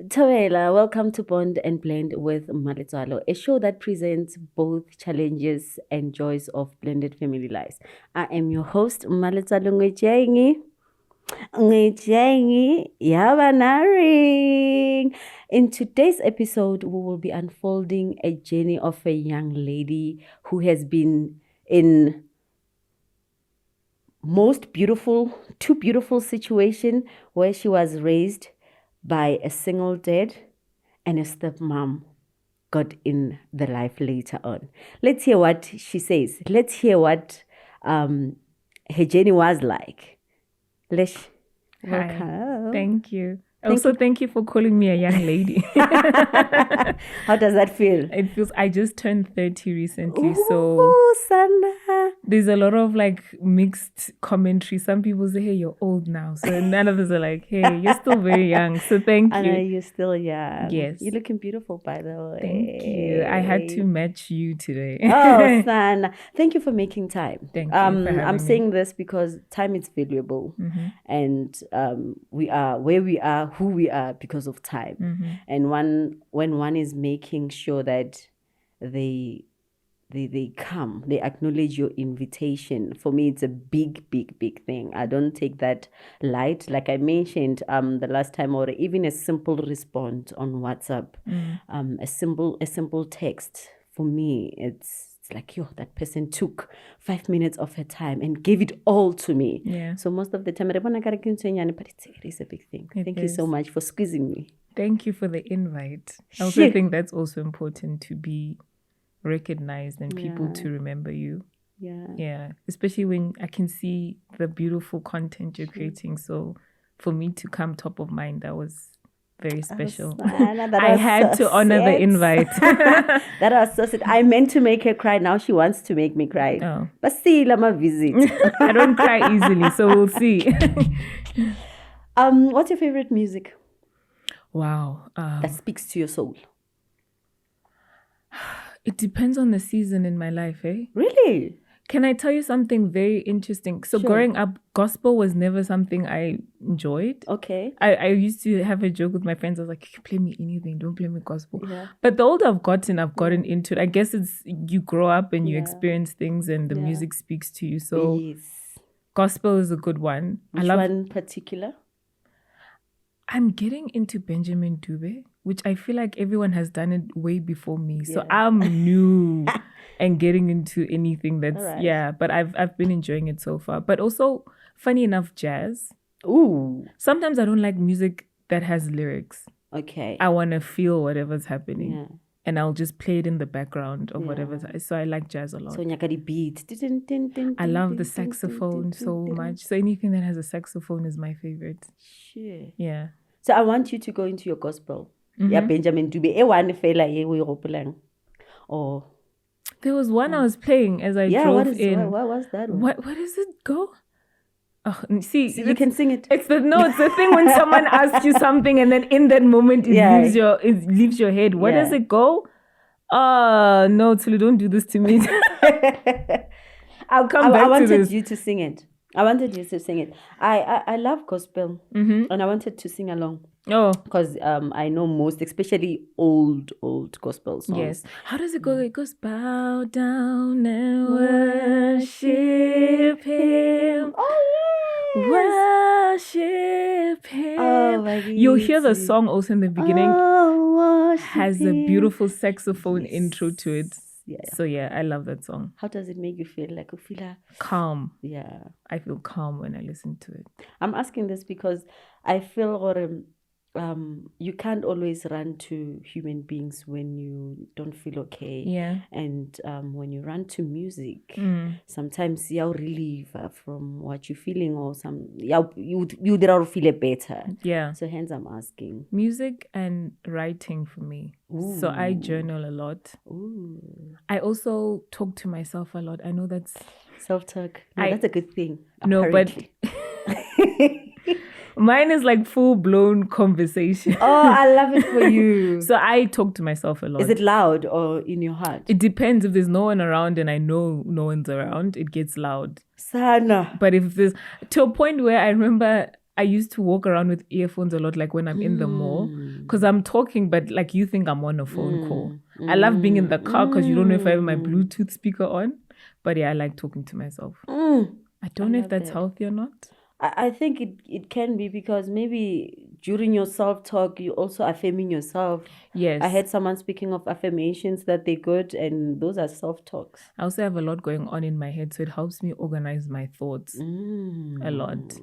Tawela, welcome to Bond and Blend with Maletsalo, a show that presents both challenges and joys of blended family lives. I am your host, Maletsalo Ngwejengi. Ngwejengi Yabanaring. In today's episode, we will be unfolding a journey of a young lady who has been in two beautiful situation where she was raised by a single dad and a stepmom got in the life later on. Let's hear what she says. Let's hear what her journey was like. Lesh, Hi. welcome. Thank you. Thank you for calling me a young lady. How does that feel? It feels I just turned 30 recently, Ooh, so Sana. there's a lot of like mixed commentary. Some people say, hey, you're old now. So none of us are like, hey, you're still very young. So thank I know you. you're still young. Yes. You're looking beautiful, by the way. Thank you. I had to match you today. Oh, Sana. Thank you for making time. Thank you for having I'm me. saying this because time is valuable. Mhm. And we are where we are, who we are because of time. Mhm. And when one is making sure that they come, they acknowledge your invitation. For me, it's a big thing. I don't take that light. Like I mentioned the last time, or even a simple response on WhatsApp, a simple text. For me, it's like, yo, that person took 5 minutes of her time and gave it all to me. Yeah. So most of the time, but it is a big thing. Thank you so is. much for squeezing me. Thank you for the invite. I also Shit. think that's also important to be recognized and people Yeah. to remember you. Yeah. Yeah, especially when I can see the beautiful content you're creating. So for me to come top of mind, that was very special. I had to honor the invite. That was so sad. I meant to make her cry. Now she wants to make me cry. Oh. But see, let me visit. I don't cry easily, so we'll see. What's your favorite music Wow. that speaks to your soul? It depends on the season in my life, eh? Really? Can I tell you something very interesting? So Sure. growing up, gospel was never something I enjoyed. Okay. I used to have a joke with my friends. I was like, you can play me anything, don't play me gospel. Yeah. But the older I've gotten into it. I guess it's you grow up and you Yeah. experience things and the Yeah. music speaks to you. So Yes. gospel is a good one. Which one in particular? I'm getting into Benjamin Dube, which I feel like everyone has done it way before me. So Yeah. I'm new and getting into anything that's Alright. but I've been enjoying it so far. But also, funny enough, jazz. Ooh. Sometimes I don't like music that has lyrics. Okay. I want to feel whatever's happening. Yeah. And I'll just play it in the background of Yeah. whatever's. So I like jazz a lot. So nyakadi beat. I love the saxophone so much. So anything that has a saxophone is my favorite. Sure. Yeah. So I want you to go into your gospel. Yeah, Benjamin Dube. One fela ye we hopelang. Or There was one I was playing as I drove in. what was that one? What does it go? Oh, see, So you can sing it. It's the thing when someone asks you something and then in that moment it leaves your head. What does it go? No, Tulu, don't do this to me. I'll come back to wanted this. you to sing it. I wanted you to sing it. I love gospel, and I wanted to sing along. Oh, Because I know most, especially old gospel songs. yes. How does it go? It goes, bow down and worship him. Oh, Worship him. Oh, my You'll hear the goodness. song also in the beginning. Oh, Has a beautiful saxophone intro to it. Yeah. So yeah, I love that song. How does it make you feel? Like you feel Calm. yeah. I feel calm when I listen to it. I'm asking this because I feel you can't always run to human beings when you don't feel okay. Yeah. And when you run to music, sometimes you'll relieve from what you're feeling, or you feel better. Yeah. So hence I'm asking. Music and writing for me. So I journal a lot. Ooh. I also talk to myself a lot. I know that's Self-talk. No, that's a good thing. No, apparently. but mine is like full-blown conversation. Oh, I love it for you. So I talk to myself a lot. Is it loud or in your heart? It depends. If there's no one around and I know no one's around, it gets loud. Sana. But if there's, to a point where I remember I used to walk around with earphones a lot, like when I'm in the mall, because I'm talking, but like you think I'm on a phone call. I love being in the car because you don't know if I have my Bluetooth speaker on. But yeah, I like talking to myself. I don't know if that's healthy or not. I think it can be, because maybe during your self-talk, you also affirming yourself. Yes. I heard someone speaking of affirmations that they're good, and those are self-talks. I also have a lot going on in my head, so it helps me organize my thoughts a lot.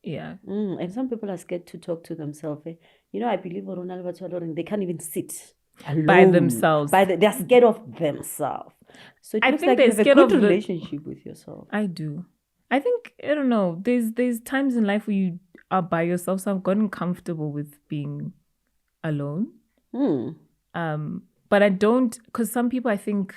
Yeah. And some people are scared to talk to themselves. You know, I believe they can't even sit alone by themselves. They're scared of themselves. So it looks like you have a good relationship with yourself. I do. I think, I don't know, there's times in life where you are by yourself, so I've gotten comfortable with being alone. But I don't, because some people, I think,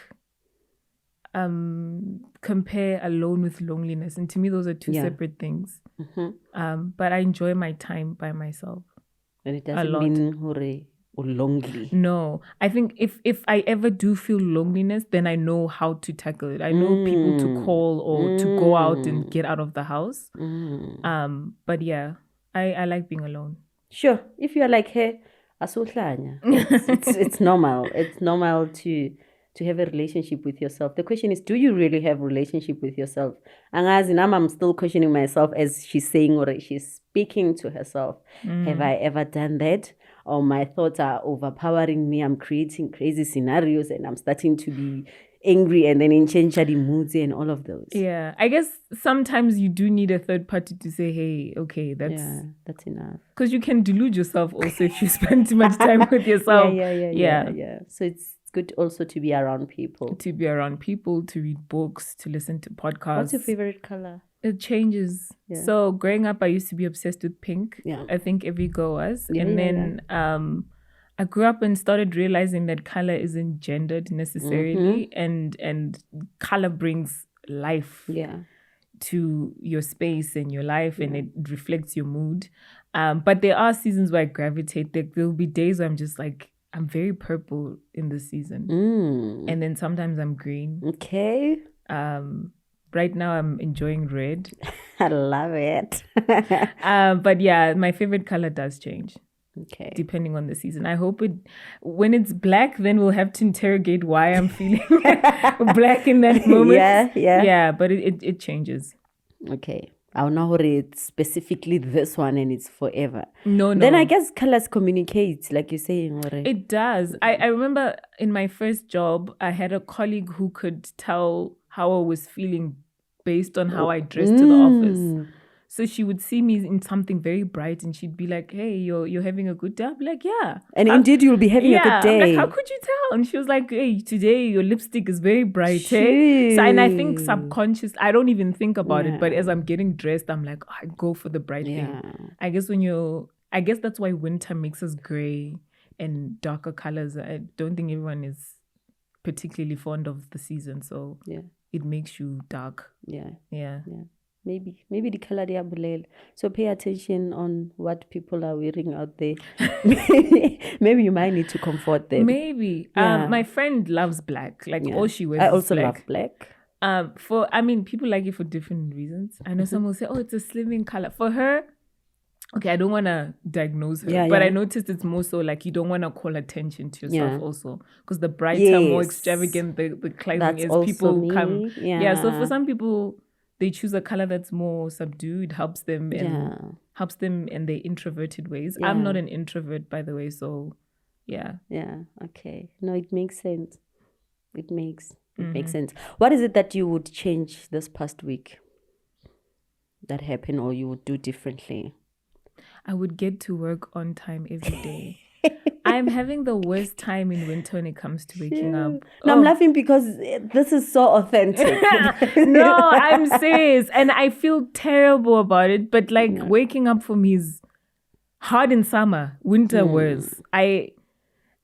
compare alone with loneliness, and to me those are two separate things. But I enjoy my time by myself. And it doesn't mean or lonely. No, I think if I ever do feel loneliness, then I know how to tackle it. I know people to call or to go out and get out of the house. But yeah, I like being alone. Sure, if you're like, hey, it's normal. It's normal to have a relationship with yourself. The question is, do you really have a relationship with yourself? And as in, I'm still questioning myself as she's saying, or she's speaking to herself. Have I ever done that? Or my thoughts are overpowering me. I'm creating crazy scenarios and I'm starting to be angry and then in change the moods and all of those. Yeah, I guess sometimes you do need a third party to say, hey, okay, that's enough. Because you can delude yourself also if you spend too much time with yourself. Yeah. So it's good also to be around people. To be around people, to read books, to listen to podcasts. What's your favorite color? It changes. Yeah. So growing up, I used to be obsessed with pink. Yeah. I think every girl was. Then I grew up and started realizing that color isn't gendered necessarily, and color brings life to your space and your life, and it reflects your mood. But there are seasons where I gravitate. There'll be days where I'm just like, I'm very purple in this season. And then sometimes I'm green. Okay. Right now I'm enjoying red. I love it. But yeah, my favorite color does change. Okay. Depending on the season. I hope when it's black, then we'll have to interrogate why I'm feeling black in that moment. Yeah, but it changes. Okay. I'll know it's specifically this one and it's forever. No. Then I guess colors communicate, like you're saying. It does. I remember in my first job, I had a colleague who could tell how I was feeling based on how I dressed to the office. So she would see me in something very bright and she'd be like, hey, you're having a good day? I'd be like, yeah. And indeed you'll be having a good day. I'm like, how could you tell? And she was like, hey, today your lipstick is very bright. Hey? So, and I think subconscious, I don't even think about it, but as I'm getting dressed, I'm like, I go for the bright thing. I guess that's why winter makes us gray and darker colors. I don't think everyone is particularly fond of the season, so it makes you dark. Yeah. Maybe the color they are bulel. So pay attention on what people are wearing out there. Maybe you might need to comfort them. Maybe. My friend loves black. Like all she wears I also is love black. People like it for different reasons. I know someone will say, oh, it's a slimming color. For her, okay, I don't want to diagnose her, but I noticed it's more so like you don't want to call attention to yourself also. Because the brighter, more extravagant the clothing is, people come. So for some people, they choose a color that's more subdued, helps them in their introverted ways. I'm not an introvert, by the way, so yeah. Yeah, okay. No, it makes sense. It makes sense. What is it that you would change this past week that happened, or you would do differently? I would get to work on time every day. I'm having the worst time in winter when it comes to waking up. No, I'm laughing because this is so authentic. No, I'm serious. And I feel terrible about it. But waking up for me is hard in summer, winter worse. And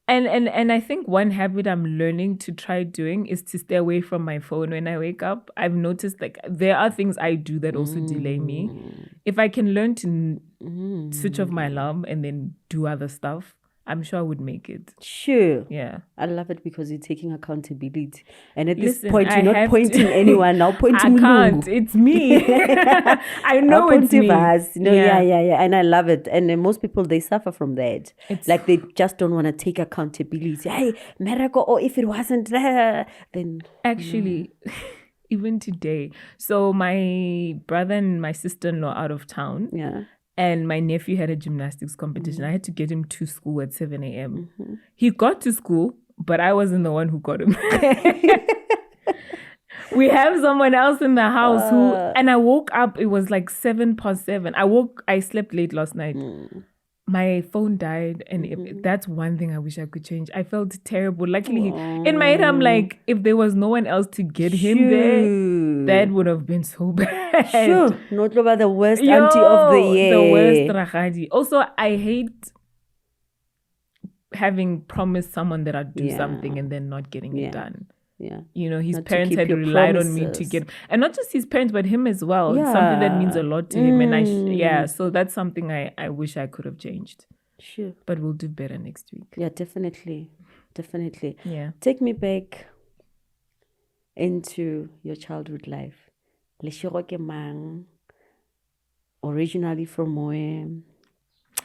I think one habit I'm learning to try doing is to stay away from my phone when I wake up. I've noticed there are things I do that also delay me. If I can learn to switch off my alarm and then do other stuff, I'm sure I would make it. Sure. Yeah. I love it because you're taking accountability. And at Listen, this point, you're I not pointing anyone. Now pointing I can't. Lungu. It's me. I know it's me. No, yeah. And I love it. And most people, they suffer from that. It's like they just don't want to take accountability. Hey, miracle, or if it wasn't there, then... Actually, even today. So my brother and my sister-in-law out of town. Yeah. And my nephew had a gymnastics competition. I had to get him to school at 7 a.m. He got to school, but I wasn't the one who got him. We have someone else in the house who... And I woke up, it was like 7:07. I slept late last night. My phone died, and that's one thing I wish I could change. I felt terrible. Luckily, in my head, I'm like, if there was no one else to get him there, that would have been so bad. Sure, not about the worst auntie of the year. The worst ragadi. Also, I hate having promised someone that I'd do something and then not getting it done. Yeah. You know, his Not to parents keep had your relied on me to promises. get, and not just his parents, but him as well. It's something that means a lot to him. And so that's something I wish I could have changed. Sure. But we'll do better next week. Yeah, definitely. Definitely. Yeah. Take me back into your childhood life. Leshego ke mang? Originally from where?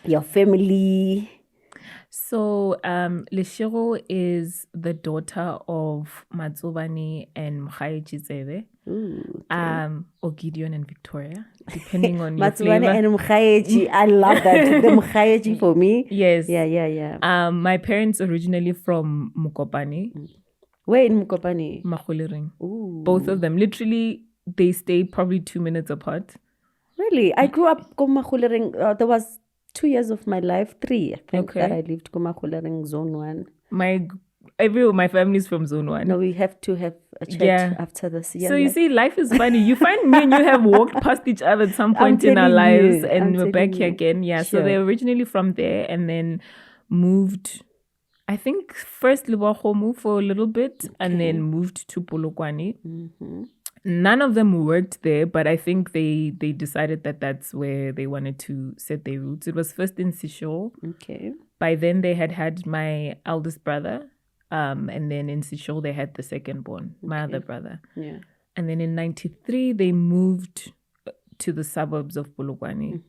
Your family? So, Leshego is the daughter of Matsobane and Tsebe. Or Gideon and Victoria, depending on your flavor. Matsobane and Mkhaeji. I love that. The Mkhaeji for me. Yes. Yeah. My parents originally from Mukopane. Where in Mukopane? Makhulering. Ooh. Both of them. Literally, they stay probably 2 minutes apart. Really? I grew up Komakhulering. There was 2 years of my life, 3, I think, that I lived Komakhulering Zone 1. My family is from Zone 1. No, we have to have a chat after this. So you see, life is funny. You find me and you have walked past each other at some point in our lives, and we're back here again. Yeah, Sure. so they're originally from there and then moved, I think, first Liwahomu for a little bit and then moved to Polokwane. None of them worked there, but I think they decided that that's where they wanted to set their roots. It was first in Sisho. Okay. By then, they had my eldest brother. And then in Sisho, they had the second born, my other brother. Yeah. And then in 93, they moved to the suburbs of Polokwane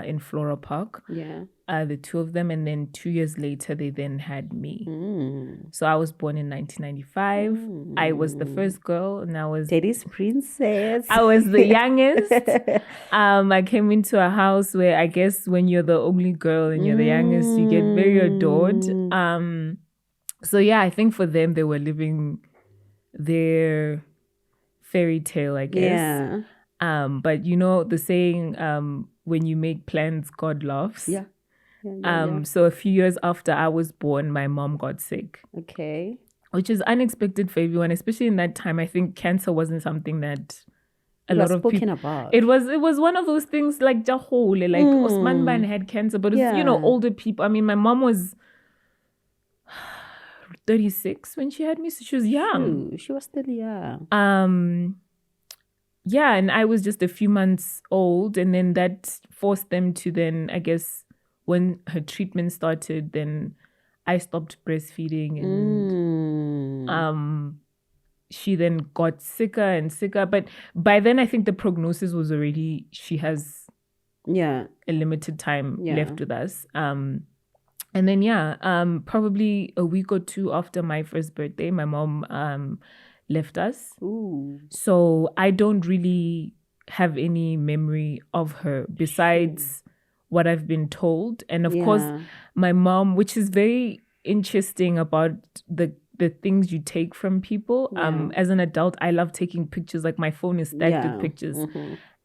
in Flora Park. Yeah. The two of them. And then 2 years later, they then had me. So I was born in 1995. I was the first girl, and I was... Daddy's princess. I was the youngest. I came into a house where I guess when you're the only girl and you're the youngest, you get very adored. So yeah, I think for them, they were living their fairy tale, I guess. Yeah. But you know, the saying, when you make plans, God laughs. Yeah. So a few years after I was born, my mom got sick. Okay. Which is unexpected for everyone, especially in that time. I think cancer wasn't something that a lot of people about. It was one of those things like Jahole, like Osman Ban had cancer, but it's, you know, older people. I mean, my mom was 36 when she had me, so she was young. She was still young. Yeah, and I was just a few months old, and then that forced them to then, I guess, when her treatment started, then I stopped breastfeeding, and she then got sicker and sicker. But by then, I think the prognosis was already she has a limited time left with us. And then, probably a week or two after my first birthday, my mom left us. Ooh. So I don't really have any memory of her besides what I've been told. And of course, my mom, which is very interesting about the things you take from people. As an adult, I love taking pictures. Like my phone is stacked with pictures.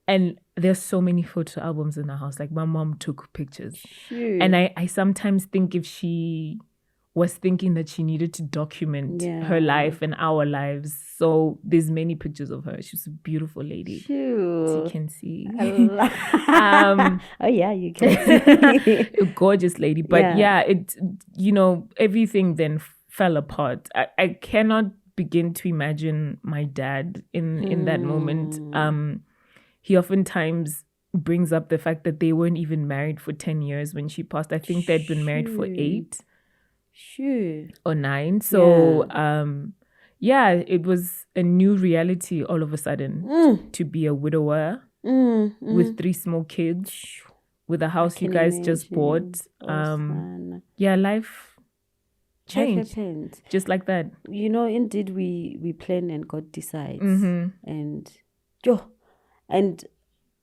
And there's so many photo albums in the house. Like my mom took pictures. And I sometimes think if she was thinking that she needed to document her life and our lives. So there's many pictures of her. She's a beautiful lady. As you can see. Oh yeah, you can see. A gorgeous lady. But it, you know, everything then fell apart. I cannot begin to imagine my dad in that moment. He oftentimes brings up the fact that they weren't even married for 10 years when she passed. I think they'd been married for 8. Sure. Or 9. So, it was a new reality all of a sudden to be a widower with 3 small kids, with a house you guys just bought. Life changed. Just like that. Indeed, we plan and God decides. And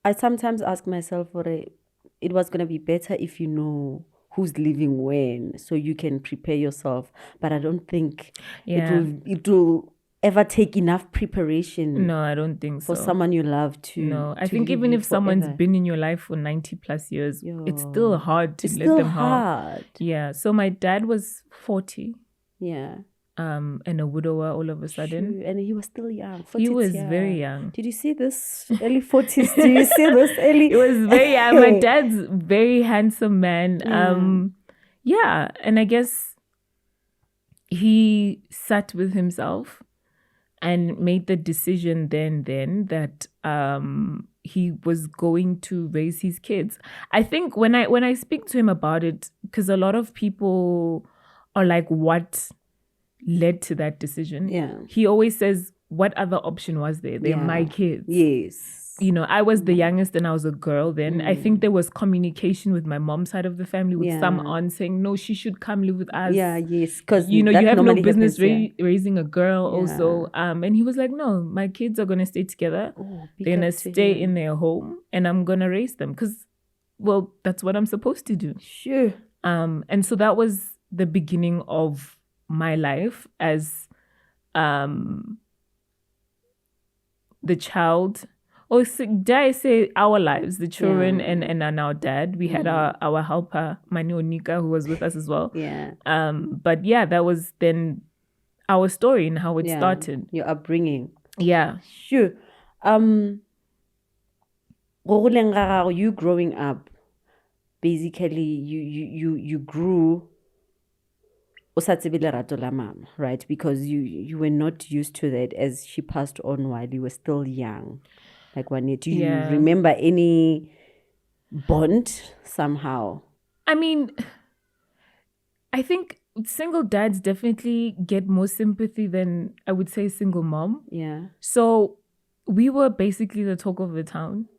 I sometimes ask myself, it was going to be better if you know who's living when, so you can prepare yourself. But I don't think it will ever take enough preparation. No, I don't think so. For someone you love to. No, I think even if someone's been in your life for 90 plus years, it's still hard to let them hard. Yeah. So my dad was 40. Yeah. And a widower all of a sudden. True. And he was still young. He was very young. Did you see this? Early 40s. Do you see this early? He was very young. My dad's very handsome man. And I guess he sat with himself and made the decision then that he was going to raise his kids. I think when I speak to him about it, because a lot of people are like, what led to that decision? Yeah. He always says, what other option was there? They're my kids. Yes. I was the youngest and I was a girl then. I think there was communication with my mom's side of the family with some aunts saying, no, she should come live with us. Yeah, yes. Because you have no business raising a girl also. And he was like, no, my kids are going to stay together. They're going to stay in their home and I'm going to raise them because, well, that's what I'm supposed to do. Sure. And so that was the beginning of my life as the child. Or dare I say our lives, the children and our dad. We had our helper, Mani Onika, who was with us as well. Yeah. But that was then our story and how it started. Your upbringing. Yeah. Sure. You growing up, basically you grew right? Because you were not used to that as she passed on while you were still young. Like, do you remember any bond somehow? I mean, I think single dads definitely get more sympathy than I would say single mom. Yeah. So we were basically the talk of the town.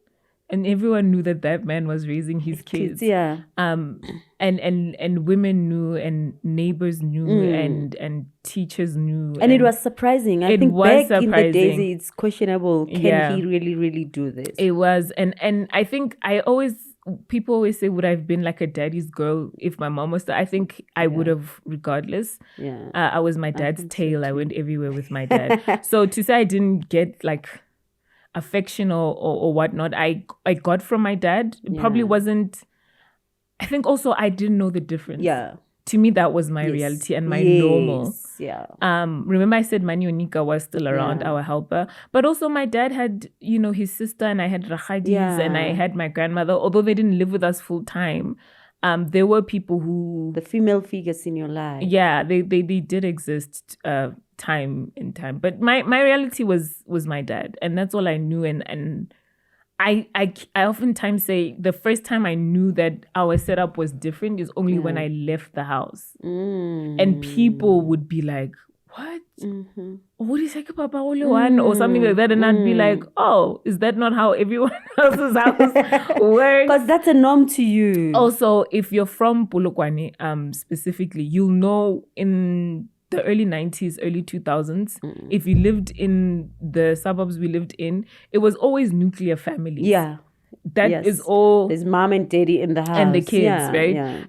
And everyone knew that man was raising his kids. Yeah. And women knew and neighbors knew and teachers knew. And it was surprising. I think back in the days it's questionable. Can he really, really do this? It was. And I think people always say, would I have been like a daddy's girl if my mom was there? I think I would have regardless. Yeah. I was my dad's tail. So I went everywhere with my dad. So to say I didn't get like affection or whatnot I got from my dad. It probably wasn't. I think also I didn't know the difference. Yeah. To me, that was my reality and my normal. Yeah. Remember I said Mani Onika was still around, our helper. But also my dad had, his sister and I had Rakhadis and I had my grandmother. Although they didn't live with us full time, there were people who... The female figures in your life. Yeah, they did exist time in time. But my reality was my dad. And that's all I knew. And I oftentimes say the first time I knew that our setup was different is only when I left the house. And people would be like, what? What is it, Papa one or something like that? And I'd be like, oh, is that not how everyone else's house works? Because that's a norm to you. Also, if you're from Polokwane, specifically, you'll know in the early 90s, early 2000s, if you lived in the suburbs we lived in, it was always nuclear families. Yeah. That is all. There's mom and daddy in the house. And the kids, right? Yeah.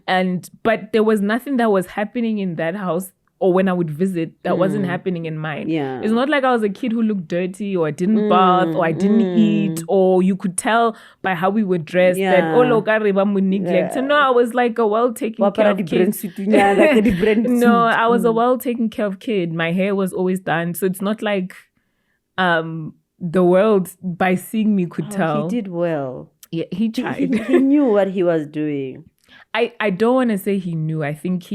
But there was nothing that was happening in that house or when I would visit that wasn't happening in mine. Yeah. It's not like I was a kid who looked dirty or I didn't bath or I didn't eat, or you could tell by how we were dressed that neglect. So no, I was like a well taken care of kid. No, I was a well taken care of kid. My hair was always done. So it's not like the world by seeing me could tell. He did well. Yeah, he tried. He knew what he was doing. I don't want to say he knew. I think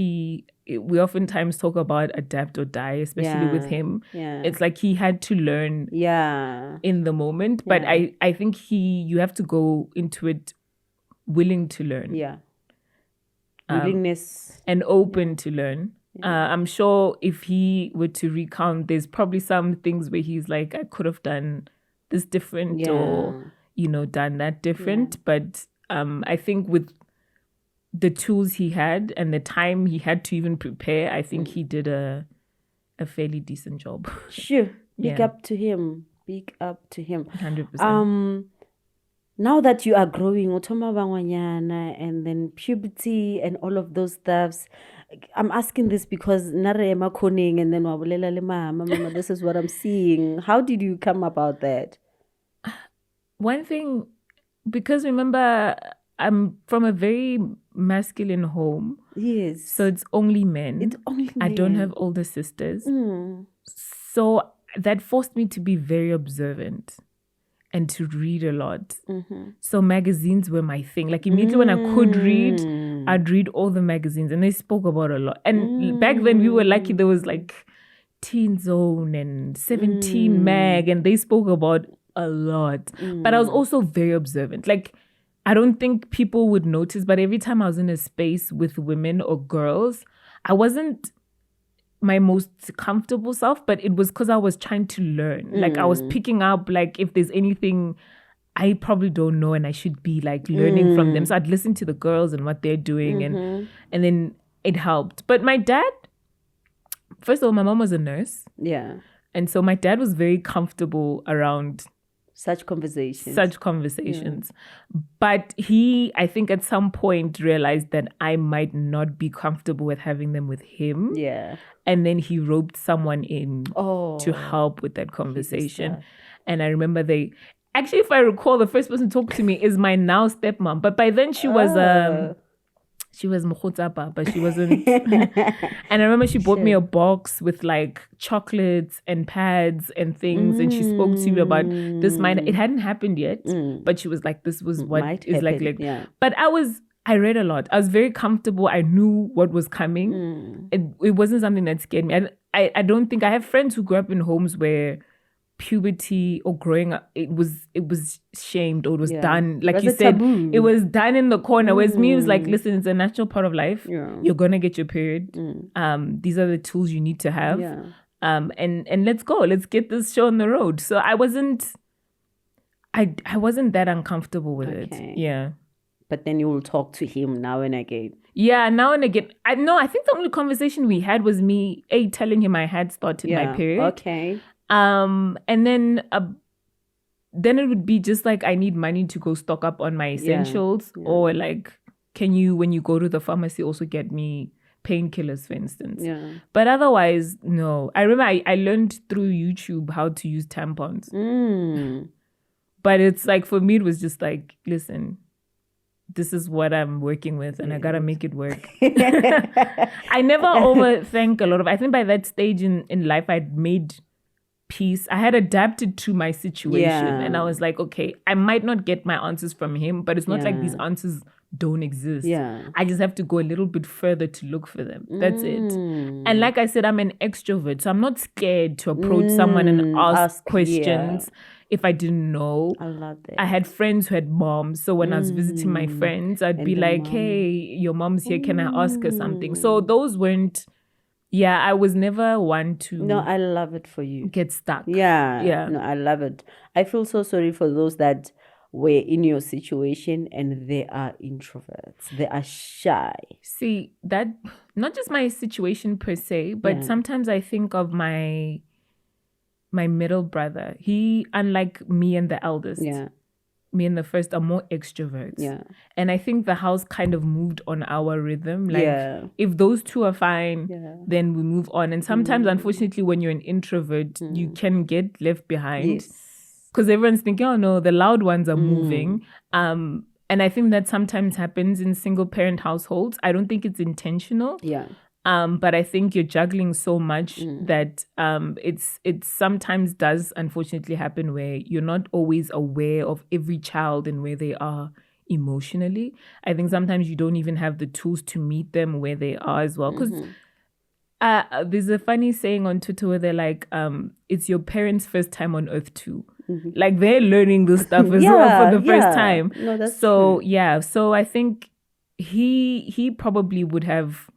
we oftentimes talk about adapt or die, especially with him. Yeah. It's like he had to learn in the moment. But I think you have to go into it willing to learn. Yeah. Willingness. And open to learn. I'm sure if he were to recount, there's probably some things where he's like, I could have done this different or, done that different. Yeah. But I think with the tools he had and the time he had to even prepare, I think he did a fairly decent job. Sure. Big up to him. Big up to him. 100%. Now that you are growing, and then puberty and all of those stuffs, I'm asking this because Narema Koning and then Mama, this is what I'm seeing. How did you come about that? One thing, because remember, I'm from a very masculine home. Yes. So it's only men. It's only men. I don't have older sisters. So that forced me to be very observant and to read a lot. So magazines were my thing. Like immediately when I could read, I'd read all the magazines and they spoke about a lot. And back then we were lucky there was like Teen Zone and 17 Mag and they spoke about a lot. But I was also very observant. Like I don't think people would notice, but every time I was in a space with women or girls, I wasn't my most comfortable self, but it was because I was trying to learn. Like I was picking up like if there's anything I probably don't know and I should be like learning from them. So I'd listen to the girls and what they're doing and then it helped. But my dad, first of all, my mom was a nurse. Yeah. And so my dad was very comfortable around such conversations. Yeah. But he, I think at some point realized that I might not be comfortable with having them with him. Yeah. And then he roped someone in to help with that conversation. And I remember actually, if I recall, the first person to talk to me is my now stepmom. But by then she was Mokhotsapa, but she wasn't. And I remember she bought me a box with like chocolates and pads and things. And she spoke to me about this. It hadn't happened yet, but she was like, this was what might is happen. Like. But I read a lot. I was very comfortable. I knew what was coming. It wasn't something that scared me. I don't think I have friends who grew up in homes where puberty or growing up, it was shamed or it was done. Like you said, taboo. It was done in the corner. Whereas me, it was like, listen, it's a natural part of life. Yeah. You're going to get your period. These are the tools you need to have. Yeah. And let's go. Let's get this show on the road. So I wasn't that uncomfortable with it. Yeah. But then you will talk to him now and again. Yeah, now and again. I think the only conversation we had was me, telling him I had started my period. Okay. And then it would be just like, I need money to go stock up on my essentials. Yeah. Or like, can you, when you go to the pharmacy, also get me painkillers, for instance? Yeah. But otherwise, no. I remember I learned through YouTube how to use tampons. But it's like, for me, it was just like, listen, this is what I'm working with and I gotta make it work. I never overthink a lot of, I think by that stage in life, I'd made peace. I had adapted to my situation and I was like, okay, I might not get my answers from him, but it's not like these answers don't exist. Yeah. I just have to go a little bit further to look for them. That's it. And like I said, I'm an extrovert, so I'm not scared to approach someone and ask questions. If I didn't know. I love that. I had friends who had moms. So when I was visiting my friends, I'd be like, hey, your mom's here. Can I ask her something? So those weren't, I was never one to. No, I love it for you. Get stuck. Yeah. No, I love it. I feel so sorry for those that were in your situation and they are introverts. They are shy. See, that, not just my situation per se, but sometimes I think of my middle brother. He, unlike me and the eldest, me and the first are more extroverts. Yeah. And I think the house kind of moved on our rhythm. Like if those two are fine, then we move on. And sometimes, unfortunately, when you're an introvert, you can get left behind. Because everyone's thinking, oh no, the loud ones are moving. And I think that sometimes happens in single parent households. I don't think it's intentional. Yeah. But I think you're juggling so much that it sometimes does unfortunately happen where you're not always aware of every child and where they are emotionally. I think sometimes you don't even have the tools to meet them where they are as well. Because there's a funny saying on Twitter where they're like, it's your parents' first time on earth too. Like they're learning this stuff as well for the first time. No, that's so true. So I think he probably would have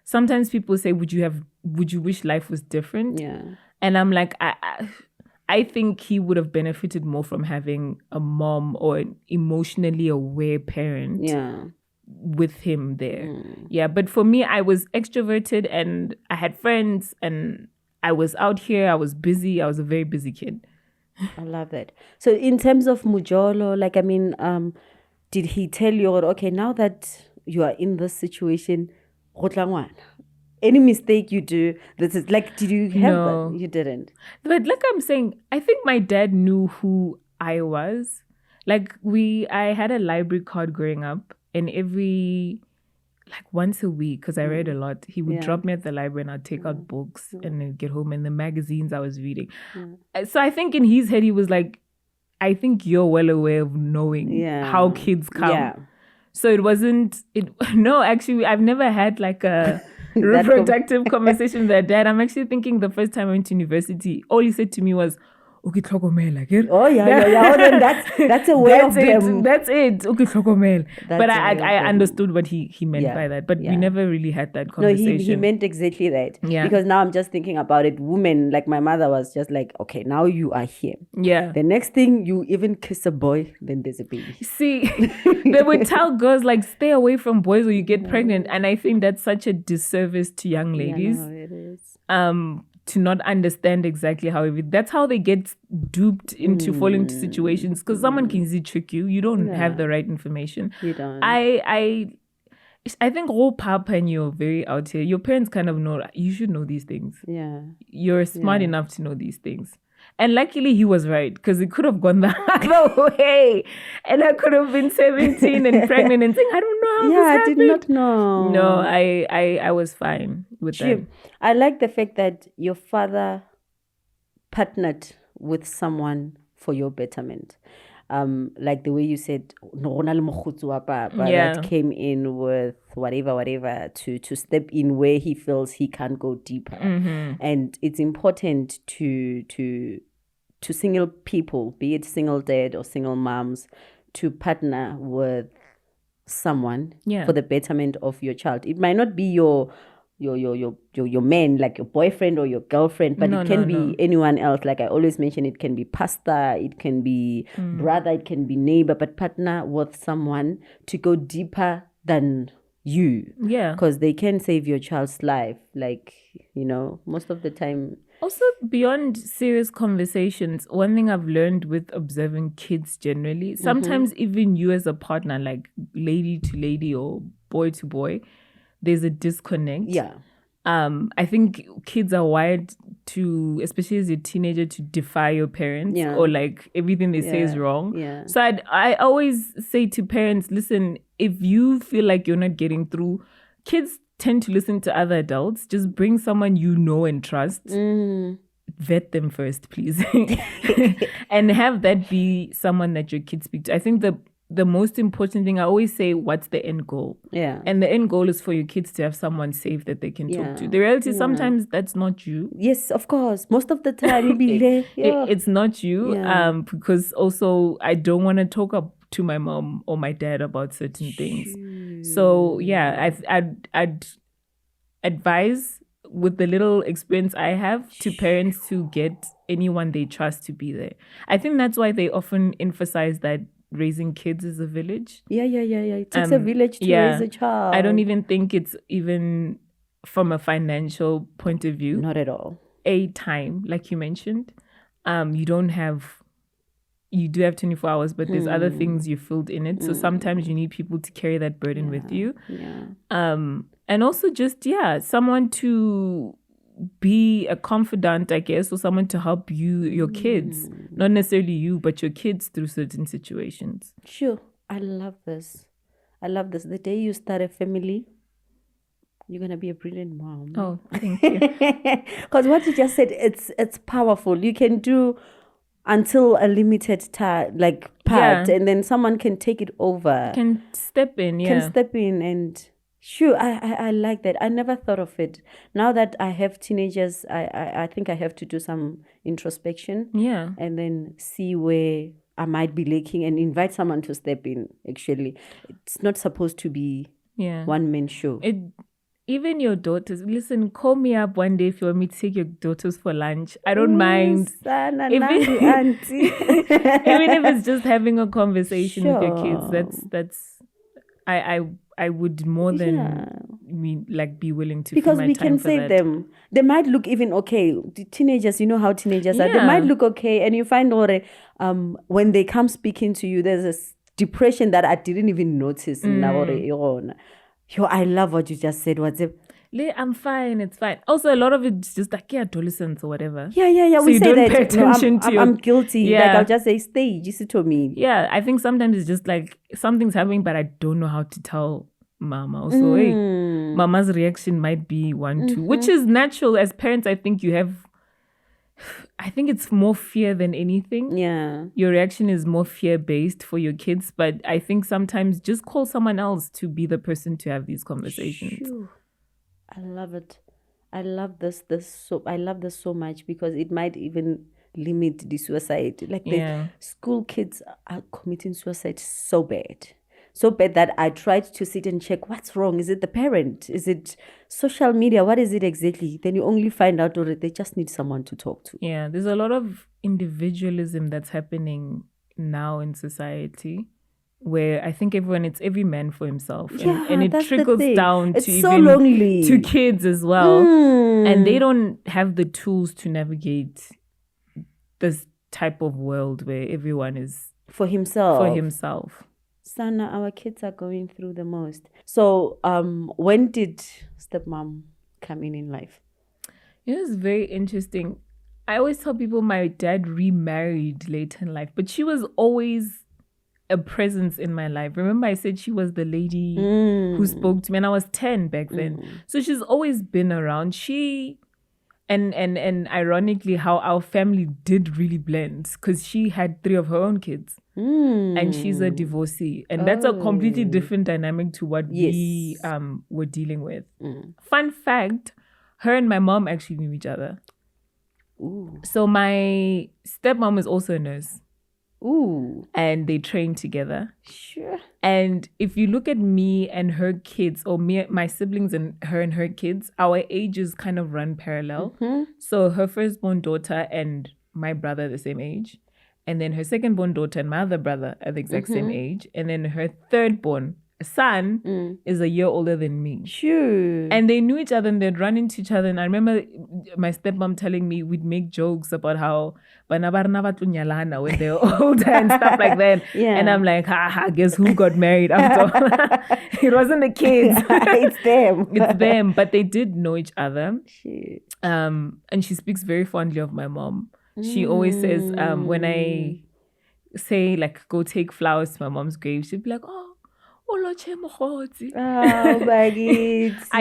sometimes people say, would you wish life was different? Yeah. And I'm like, I think he would have benefited more from having a mom or an emotionally aware parent. Yeah. With him there. Yeah, but for me, I was extroverted and I had friends and I was out here, I was busy, I was a very busy kid. I love that. So in terms of Mujolo, like, I mean, did he tell you, okay, now that you are in this situation, any mistake you do, this is like, did you have that? You didn't. But like I'm saying, I think my dad knew who I was. Like I had a library card growing up, and once a week, because I read a lot, he would drop me at the library and I'd take out books and then get home and the magazines I was reading. So I think in his head, he was like, I think you're well aware of knowing how kids come. Yeah. So it wasn't, no, actually, I've never had like a reproductive conversation with that dad. I'm actually thinking the first time I went to university, all he said to me was, oh yeah. Oh, then that's a way of them. That's it. But I understood what he meant by that. But we never really had that conversation. No, he meant exactly that. Yeah. Because now I'm just thinking about it. Women, like my mother was just like, okay, now you are here. Yeah. The next thing you even kiss a boy, then there's a baby. See, they would tell girls like, stay away from boys or you get pregnant. And I think that's such a disservice to young ladies. Yeah, no, it is. To not understand exactly that's how they get duped into falling into situations, because someone can easily trick you. You don't have the right information. You don't. I think all papa and you're very out here. Your parents kind of know, you should know these things. Yeah. You're smart enough to know these things. And luckily he was right, because it could have gone the other way. And I could have been 17 and pregnant and saying, I don't know how this happened. I did not know. No, I was fine with that. I like the fact that your father partnered with someone for your betterment. Like the way you said, that came in with whatever to step in where he feels he can't go deeper. And it's important to single people, be it single dad or single moms, to partner with someone for the betterment of your child. It might not be your man, like your boyfriend or your girlfriend, but it can be anyone else. Like I always mention, it can be pastor, it can be brother, it can be neighbor, but partner with someone to go deeper than you. Yeah. Because they can save your child's life. Like, most of the time. Also, beyond serious conversations, one thing I've learned with observing kids generally, sometimes even you as a partner, like lady to lady or boy to boy, there's a disconnect. Yeah. I think kids are wired to, especially as a teenager, to defy your parents or like everything they say is wrong. Yeah. So I always say to parents, listen, if you feel like you're not getting through, kids tend to listen to other adults. Just bring someone you know and trust. Vet them first, please. And have that be someone that your kids speak to. I think the most important thing, I always say, what's the end goal? Yeah. And the end goal is for your kids to have someone safe that they can talk to. The reality is sometimes that's not you. Yes, of course. Most of the time, it's not you. Because also I don't want to talk to my mom or my dad about certain things. So I'd advise, with the little experience I have, to parents to get anyone they trust to be there. I think that's why they often emphasize that raising kids is a village. Yeah. It takes a village to raise a child. I don't even think it's even from a financial point of view. Not at all. Time, like you mentioned, you do have 24 hours, but there's other things you filled in it. So sometimes you need people to carry that burden with you. Yeah. And also just, someone to be a confidant, I guess, or someone to help your kids. Not necessarily you, but your kids through certain situations. Sure. I love this. The day you start a family, you're going to be a brilliant mom. Oh, thank you. Because what you just said, it's powerful. You can do until a limited part, and then someone can take it over. Can step in, and sure, I like that. I never thought of it. Now that I have teenagers, I think I have to do some introspection. Yeah. And then see where I might be lacking and invite someone to step in, actually. It's not supposed to be one-man show. even your daughters, listen, call me up one day if you want me to take your daughters for lunch. I don't mind. Sana, Even, nangu, auntie. even if it's just having a conversation with your kids, that's I would more than be willing to, because my we time can for save that. them. They might look even okay. The teenagers, you know how teenagers are. They might look okay, and you find out when they come speaking to you, there's a depression that I didn't even notice. Yo, I love what you just said. What's it? I'm fine. It's fine. Also, a lot of it's just like adolescents or whatever. Yeah. So we you say don't that. pay attention to I'm guilty. Yeah. Like I'll just say, stay. Just to me. Yeah, I think sometimes it's just like something's happening, but I don't know how to tell Mama. Also, hey, Mama's reaction might be one, two, which is natural. As parents, I think it's more fear than anything. Yeah. Your reaction is more fear-based for your kids, but I think sometimes just call someone else to be the person to have these conversations. Phew. I love it. I love this so much because it might even limit the suicide. Like the school kids are committing suicide so bad. So bad that I tried to sit and check what's wrong. Is it the parent? Is it social media? What is it exactly? Then you only find out that they just need someone to talk to. Yeah, there's a lot of individualism that's happening now in society, where I think it's every man for himself. And it trickles down to so lonely. To kids as well. And they don't have the tools to navigate this type of world where everyone is for himself. Sana, our kids are going through the most. So, when did stepmom come in life? It was very interesting. I always tell people my dad remarried later in life, but she was always a presence in my life. Remember I said she was the lady who spoke to me, and I was 10 back then. So she's always been around. And ironically, how our family did really blend, because she had 3 of her own kids. And she's a divorcee. And that's a completely different dynamic to what we were dealing with. Fun fact, her and my mom actually knew each other. Ooh. So my stepmom is also a nurse. Ooh. And they trained together. Sure. And if you look at me and her kids, or my siblings and her kids, our ages kind of run parallel. So her firstborn daughter and my brother are the same age. And then her second-born daughter and my other brother are the exact same age. And then her third-born son is a year older than me. Sure. And they knew each other and they'd run into each other. And I remember my stepmom telling me we'd make jokes about how when they're older and stuff like that. Yeah. And I'm like, guess who got married after? It wasn't the kids. It's them. It's them. But they did know each other. Sure. And she speaks very fondly of my mom. She always says, when I say, like, go take flowers to my mom's grave, she'd be like, oh, I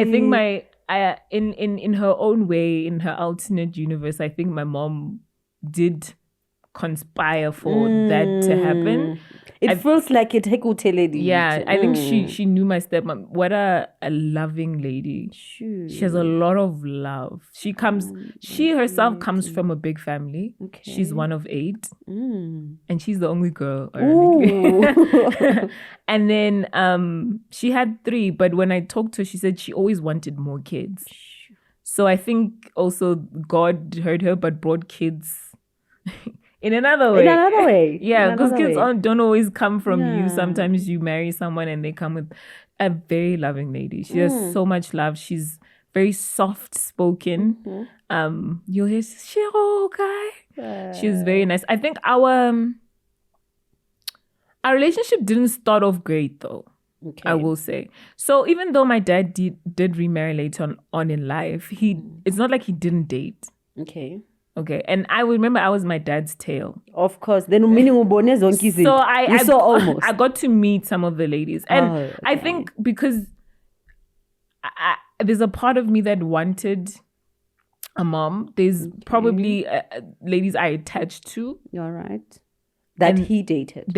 think in her own way, in her alternate universe, I think my mom did conspire for that to happen. It feels like it. Yeah, I think she knew my stepmom. What a loving lady. Sure. She has a lot of love. She herself comes from a big family. Okay. She's one of 8. And she's the only girl, ironically. And then she had 3, but when I talked to her, she said she always wanted more kids. So I think also God heard her, but brought kids in another way. Yeah, because kids don't always come from you. Sometimes you marry someone and they come with a very loving lady. She has so much love. She's very soft-spoken. You'll hear, Shiro, guy. She's very nice. I think our relationship didn't start off great, though. Okay. I will say. So even though my dad did remarry later on in life, it's not like he didn't date. Okay, and I remember I was my dad's tail. Of course. Then so I got to meet some of the ladies. And I think because there's a part of me that wanted a mom. There's probably ladies I attached to. You're right. That he dated.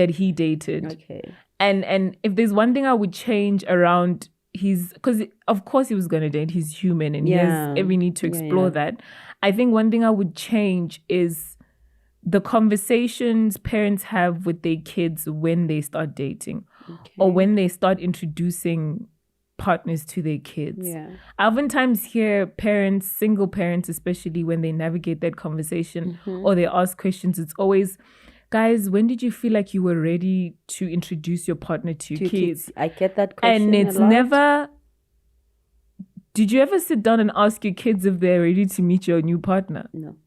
Okay. And if there's one thing I would change around because of course he was going to date. He's human and he has every need to explore that. I think one thing I would change is the conversations parents have with their kids when they start dating or when they start introducing partners to their kids. Yeah. I oftentimes hear parents, single parents especially, when they navigate that conversation or they ask questions, it's always, guys, when did you feel like you were ready to introduce your partner to your kids? I get that question and it's a lot. never, did you ever sit down and ask your kids if they're ready to meet your new partner? No.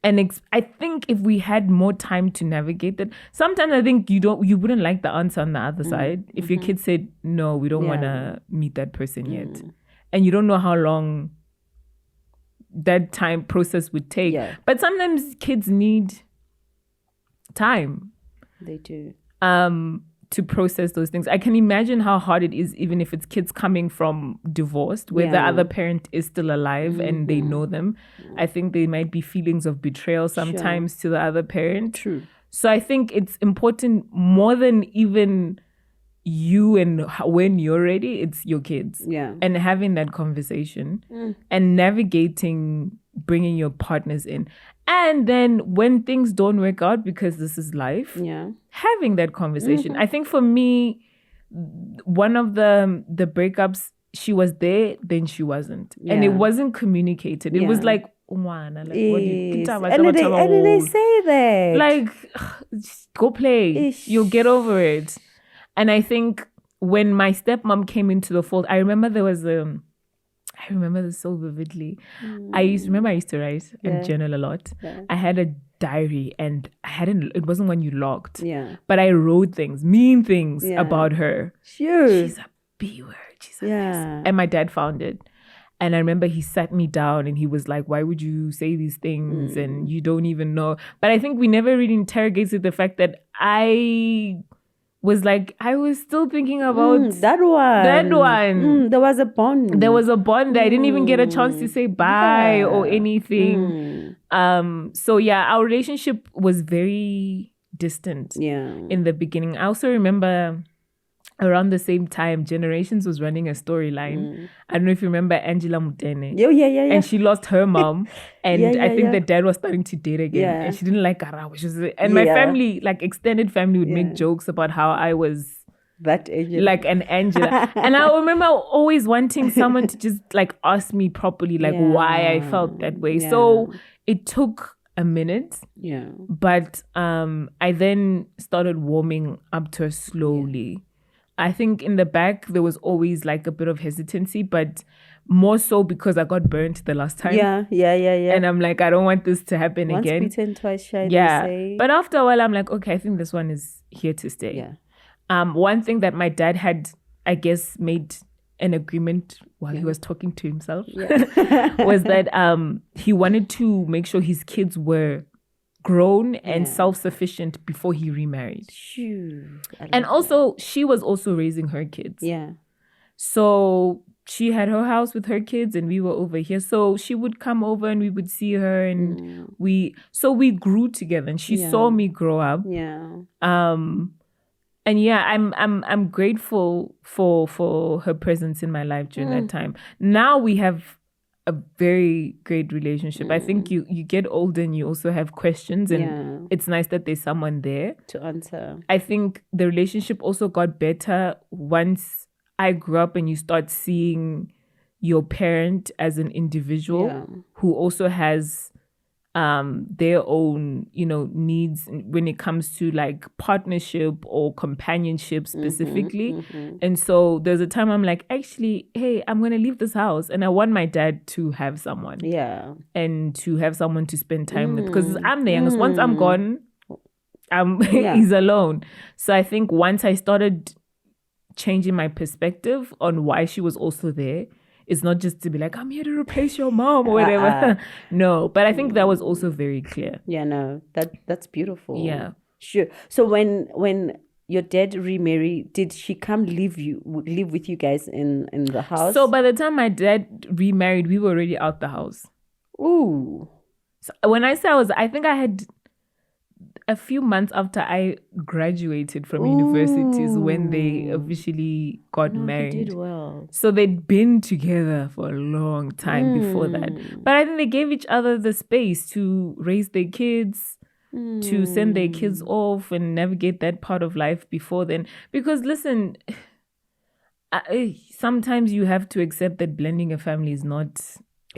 And I think if we had more time to navigate that, sometimes I think you wouldn't like the answer on the other side. If your kid said, no, we don't want to meet that person yet. And you don't know how long that time process would take. Yeah. But sometimes kids need time. They do. To process those things. I can imagine how hard it is, even if it's kids coming from divorced, where the other parent is still alive and they know them. I think there might be feelings of betrayal sometimes to the other parent. True. So I think it's important more than even you and when you're ready, it's your kids. Yeah. And having that conversation and navigating bringing your partners in. And then when things don't work out, because this is life, having that conversation. I think for me, one of the breakups, she was there, then she wasn't. And it wasn't communicated. It was like, what do you, and they say that. Like, go play. You'll get over it. And I think when my stepmom came into the fold, I remember there was I remember this so vividly. I used to write and journal a lot. Yeah. I had a diary and it wasn't one you locked. Yeah. But I wrote things, mean things about her. Sure. She's a B word. She's a mess. And my dad found it. And I remember he sat me down and he was like, why would you say these things? And you don't even know. But I think we never really interrogated the fact that I was still thinking about that one. There was a bond. I didn't even get a chance to say bye or anything. So our relationship was very distant in the beginning. I also remember around the same time, Generations was running a storyline. I don't know if you remember Angela Mutene. Yeah. And she lost her mom. And I think the dad was starting to date again. Yeah. And she didn't like Karawa. And my family, like extended family, would make jokes about how I was that Angela. Like an Angela. And I remember always wanting someone to just like ask me properly, like why I felt that way. Yeah. So it took a minute. Yeah. But I then started warming up to her slowly. Yeah. I think in the back, there was always like a bit of hesitancy, but more so because I got burnt the last time. Yeah. And I'm like, I don't want this to happen again. Once bitten, twice shy, they say. But after a while, I'm like, okay, I think this one is here to stay. Yeah. One thing that my dad had, I guess, made an agreement while he was talking to himself was that he wanted to make sure his kids were grown and self-sufficient before he remarried. And also, she was also raising her kids. Yeah. So she had her house with her kids and we were over here. So she would come over and we would see her and we grew together and she saw me grow up. Yeah. And I'm grateful for her presence in my life during that time. Now we have a very great relationship. I think you get older and you also have questions and it's nice that there's someone there to answer. I think the relationship also got better once I grew up and you start seeing your parent as an individual who also has their own, needs when it comes to like partnership or companionship specifically. And so there's a time I'm like, actually, hey, I'm going to leave this house and I want my dad to have someone. Yeah. And to have someone to spend time with because I'm the youngest. Once I'm gone, he's alone. So I think once I started changing my perspective on why she was also there, it's not just to be like, I'm here to replace your mom or whatever. No, but I think that was also very clear. Yeah, no, that's beautiful. Yeah. Sure. So when your dad remarried, did she come live with you guys in the house? So by the time my dad remarried, we were already out the house. Ooh. So when I say I think I had a few months after I graduated from universities when they officially got married. You did well. So they'd been together for a long time before that. But I think they gave each other the space to raise their kids, to send their kids off and navigate that part of life before then. Because listen, sometimes you have to accept that blending a family is not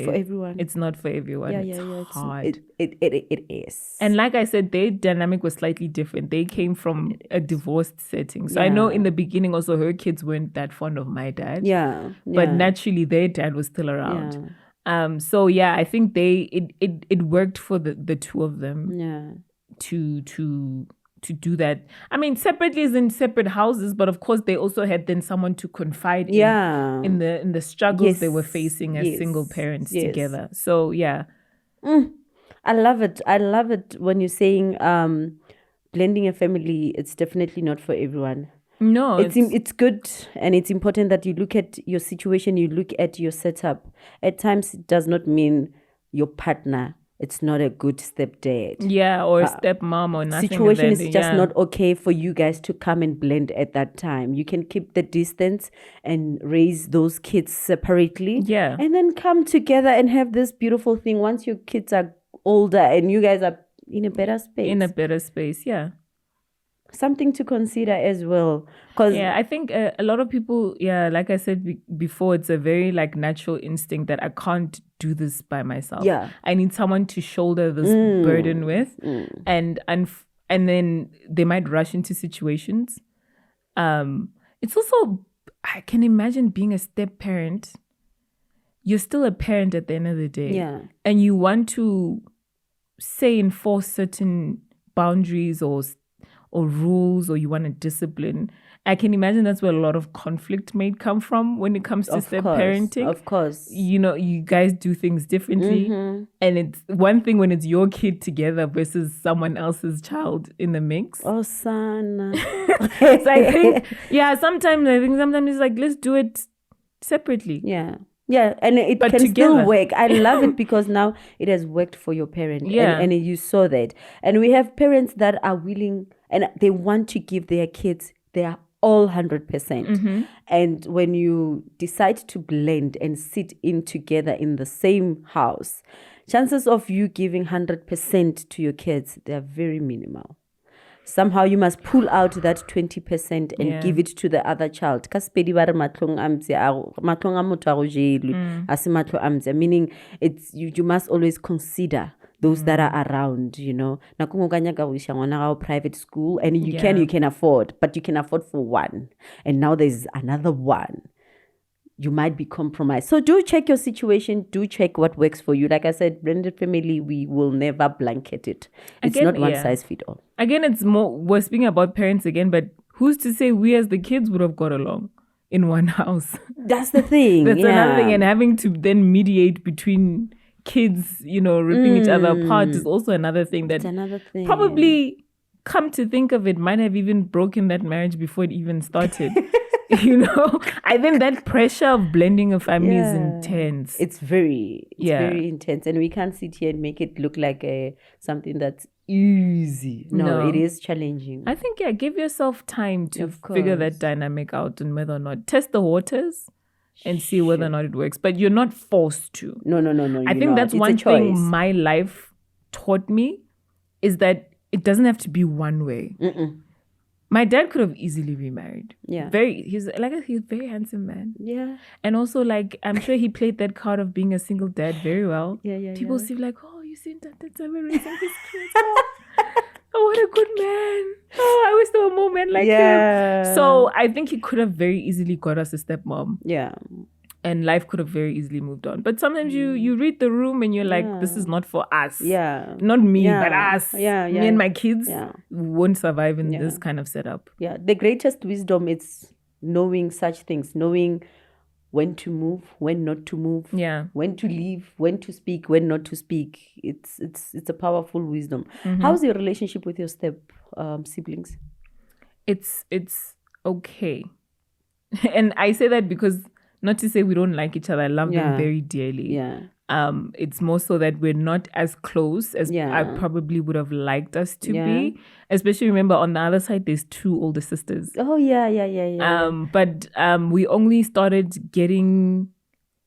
for everyone. It's not for everyone. It's hard. It is. And like I said, their dynamic was slightly different. They came from a divorced setting. So I know in the beginning also her kids weren't that fond of my dad. Yeah. But naturally their dad was still around. So I think it worked for the two of them. Yeah. To do that. I mean, separately is in separate houses, but of course they also had then someone to confide in the struggles they were facing as single parents together. So I love it. I love it when you're saying blending a family. It's definitely not for everyone. No, it's good, and it's important that you look at your situation, you look at your setup. At times, it does not mean your partner. It's not a good stepdad. Yeah, or a stepmom or nothing. Situation is just not okay for you guys to come and blend at that time. You can keep the distance and raise those kids separately. Yeah. And then come together and have this beautiful thing once your kids are older and you guys are in a better space. Yeah. Something to consider as well. I think a lot of people, like I said before, it's a very like natural instinct that I can't do this by myself. Yeah. I need someone to shoulder this burden with. And then they might rush into situations. It's also, I can imagine being a step parent. You're still a parent at the end of the day. Yeah. And you want to enforce certain boundaries or rules, or you want to discipline. I can imagine that's where a lot of conflict may come from when it comes to step parenting. Of course. You know, you guys do things differently. And it's one thing when it's your kid together versus someone else's child in the mix. Oh, son. So I think, sometimes it's like, let's do it separately. Yeah. Yeah, and it can still work. I love it because now it has worked for your parent. Yeah. And you saw that. And we have parents that are willing and they want to give their kids their all 100%. And when you decide to blend and sit in together in the same house, chances of you giving 100% to your kids, they're very minimal. Somehow you must pull out that 20% and give it to the other child. Meaning you must always consider those that are around, you know. Private school, and you can afford, but you can afford for one. And now there's another one. You might be compromised. So do check your situation. Do check what works for you. Like I said, blended family, we will never blanket it. It's not one size fit all. Again, it's more, we're speaking about parents again, but who's to say we as the kids would have got along in one house? That's the thing. That's another thing. And having to then mediate between kids, you know, ripping each other apart is also another thing that probably, come to think of it, might have even broken that marriage before it even started. You know, I think that pressure of blending a family is intense. It's very intense, and we can't sit here and make it look like something that's easy. No, it is challenging. I think give yourself time to figure that dynamic out and whether or not test the waters and see whether or not it works. But you're not forced to. No. I think that's one thing my life taught me is that it doesn't have to be one way. My dad could have easily remarried. Yeah. He's a very handsome man. Yeah. And also, like, I'm sure he played that card of being a single dad very well. Yeah. People see like, oh, you seen that Tsebe raising his kids. Oh, what a good man. Oh, I wish there were more men like him. So I think he could have very easily got us a stepmom. Yeah. And life could have very easily moved on. But sometimes you read the room and you're like, this is not for us. Yeah. Not me, but us. Yeah. Me and my kids won't survive in this kind of setup. Yeah. The greatest wisdom is knowing such things, knowing when to move, when not to move, when to leave, when to speak, when not to speak. It's a powerful wisdom. How's your relationship with your siblings? It's okay. And I say that because not to say we don't like each other. I love them very dearly. Yeah. It's more so that we're not as close as I probably would have liked us to be. Especially remember on the other side, there's 2 older sisters. Oh yeah. But we only started getting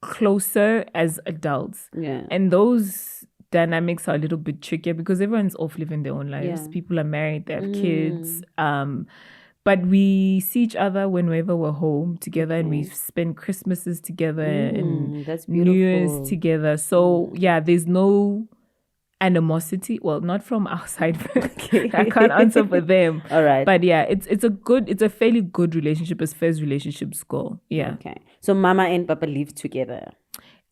closer as adults. Yeah. And those dynamics are a little bit trickier because everyone's off living their own lives. People are married, they have kids. But we see each other whenever we're home together, and we spend Christmases together and that's New Year's together. So yeah, there's no animosity. Well, not from our side. I can't answer for them. All right. But yeah, it's a fairly good relationship as far as relationships go. Yeah. Okay. So Mama and Papa live together.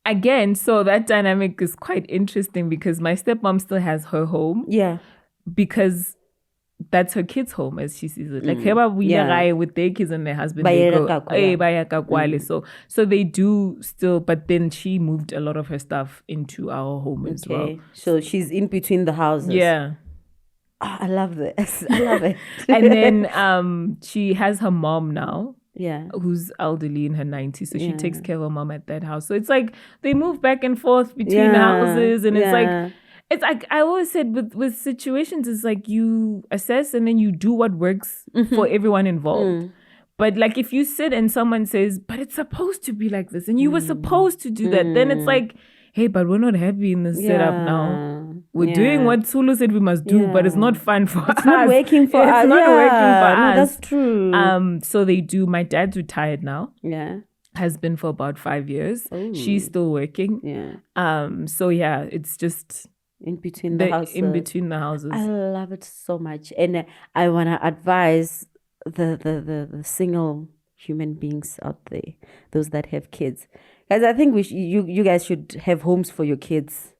Again, so that dynamic is quite interesting because my stepmom still has her home. Yeah. Because that's her kids' home, as she sees it. Like with their kids and their husband, they go. So they do still, but then she moved a lot of her stuff into our home as well. So she's in between the houses. Yeah. Oh, I love this. I love it. And then she has her mom now. Yeah. Who's elderly in her 90s. So she takes care of her mom at that house. So it's like they move back and forth between the houses, and it's like I always said with situations, it's like you assess and then you do what works for everyone involved. But like if you sit and someone says, but it's supposed to be like this and you were supposed to do that, then it's like, hey, but we're not happy in this setup now. We're doing what Sulu said we must do, but it's not fun for us. It's not working for us. It's not working for us. That's true. So they do. My dad's retired now. Yeah. Has been for about 5 years. Ooh. She's still working. Yeah. So yeah, it's just in between the houses. In between the houses. I love it so much. And I want to advise the single human beings out there, those that have kids. Guys, I think you guys should have homes for your kids.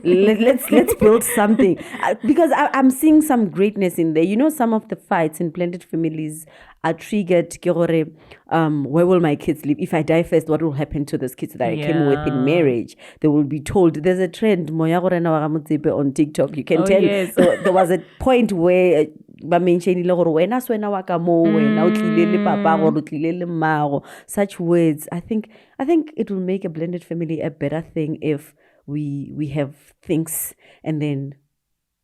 let's build something. Because I'm seeing some greatness in there. You know, some of the fights in blended families are triggered. Where will my kids live? If I die first, what will happen to those kids that I came with in marriage? They will be told. There's a trend on TikTok. You can tell. Yes. So there was a point where such words. I think it will make a blended family a better thing if we have things, and then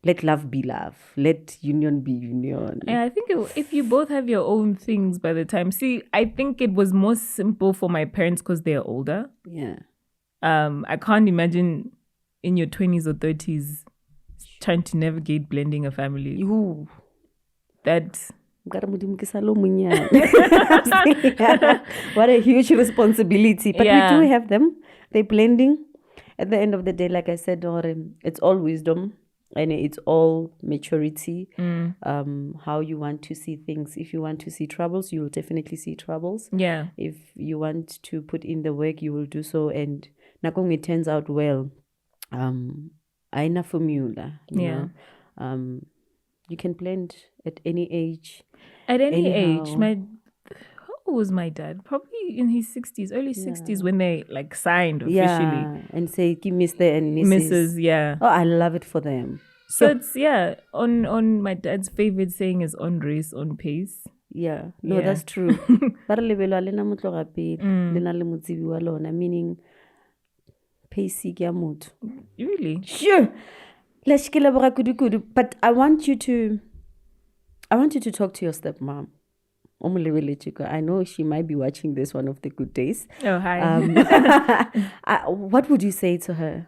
let love be love, let union be union. Yeah, I think if you both have your own things by the time. See, I think it was more simple for my parents because they're older. Yeah. I can't imagine in your 20s or 30s trying to navigate blending a family. Ooh. That what a huge responsibility. But we do have them. They're blending. At the end of the day, like I said, it's all wisdom and it's all maturity. How you want to see things. If you want to see troubles, you will definitely see troubles. Yeah. If you want to put in the work, you will do so. And nakong it turns out well. Aina formula. You know? You can blend at any age. At any age. How was my dad? Probably in his 60s, early 60s when they like signed officially. Yeah, and say Mr. and Mrs. Mrs. Yeah. Oh, I love it for them. So it's on my dad's favorite saying is on race, on pace. Yeah. No, that's true. Meaning pacey kya mood. Really? Sure. But I want you to talk to your stepmom. I know she might be watching this one of the good days. Oh, hi. What would you say to her?